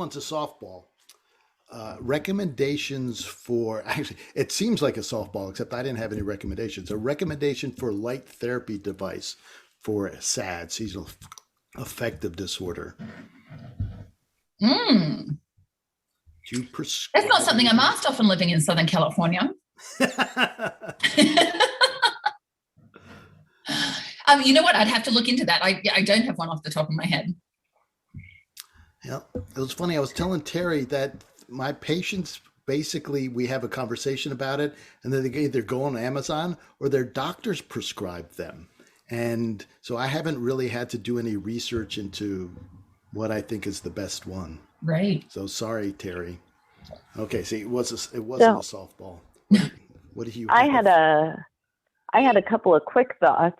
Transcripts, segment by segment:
one's a softball. Recommendations for, actually, it seems like a softball, except I didn't have any recommendations. A recommendation for light therapy device for SAD, seasonal affective disorder. Mm. Do you That's not something I'm anything? asked often living in Southern California. You know what? I'd have to look into that. I don't have one off the top of my head. Yeah, it was funny. I was telling Terry that my patients basically we have a conversation about it, and then they either go on Amazon or their doctors prescribe them, and so I haven't really had to do any research into what I think is the best one. Right. So sorry, Terry. Okay, see, it wasn't a So softball. What do you I had have? a I had a couple of quick thoughts.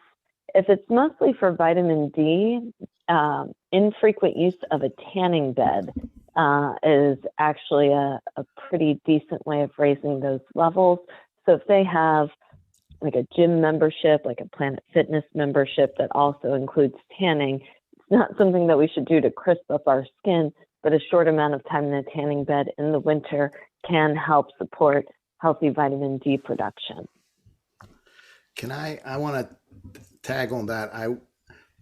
If it's mostly for vitamin D, infrequent use of a tanning bed is actually a pretty decent way of raising those levels. So if they have like a gym membership, like a Planet Fitness membership that also includes tanning, it's not something that we should do to crisp up our skin, but a short amount of time in a tanning bed in the winter can help support healthy vitamin D production. Can I want to tag on that. I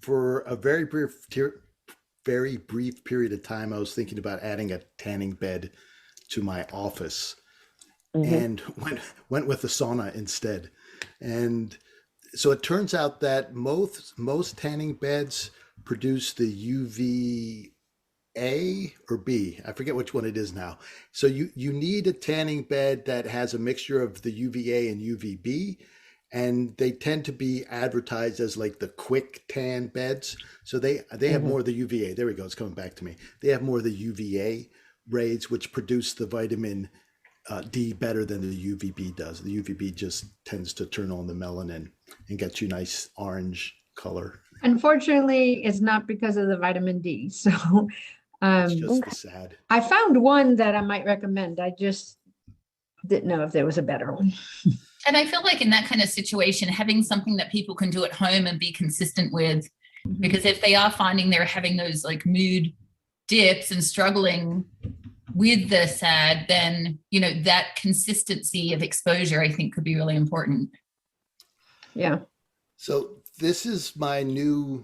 for a very brief period of time, I was thinking about adding a tanning bed to my office, Mm-hmm. and went with the sauna instead. And so it turns out that most tanning beds produce the UVA or B. I forget which one it is now. So you need a tanning bed that has a mixture of the UVA and UVB, and they tend to be advertised as like the quick tan beds. So they have Mm-hmm. more of the UVA. There we go. It's coming back to me. They have more of the UVA rays, which produce the vitamin D better than the UVB does. The UVB just tends to turn on the melanin and get you nice orange color. Unfortunately, it's not because of the vitamin D. So It's just the Okay. sad. I found one that I might recommend. I just didn't know if there was a better one. And I feel like in that kind of situation, having something that people can do at home and be consistent with, because if they are finding they're having those like mood dips and struggling with the SAD, then, that consistency of exposure, I think, could be really important. Yeah. So this is my new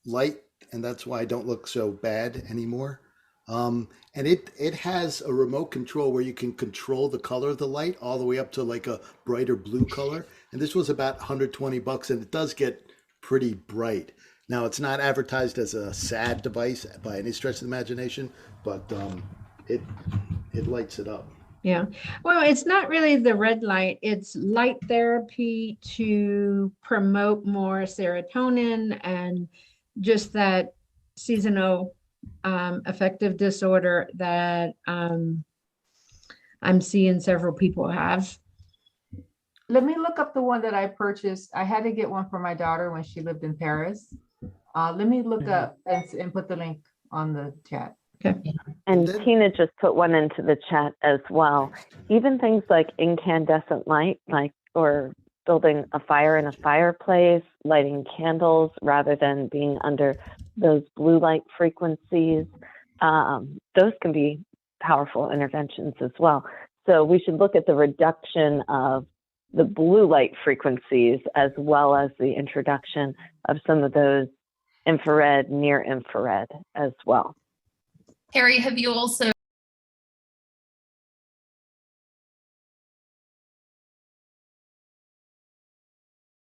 light, and that's why I don't look so bad anymore. And it has a remote control where you can control the color of the light all the way up to like a brighter blue color. And this was about $120, and it does get pretty bright. Now it's not advertised as a SAD device by any stretch of the imagination, but it it lights it up. Yeah. Well, it's not really the red light. It's light therapy to promote more serotonin and just that seasonal affective disorder that I'm seeing several people have. Let me look up the one that I purchased. I had to get one for my daughter when she lived in Paris. Let me look up and put the link on the chat. Okay. And then- Tina just put one into the chat as well. Even things like incandescent light, or building a fire in a fireplace, lighting candles rather than being under those blue light frequencies, those can be powerful interventions as well. So we should look at the reduction of the blue light frequencies as well as the introduction of some of those infrared, near infrared as well. Harry, have you also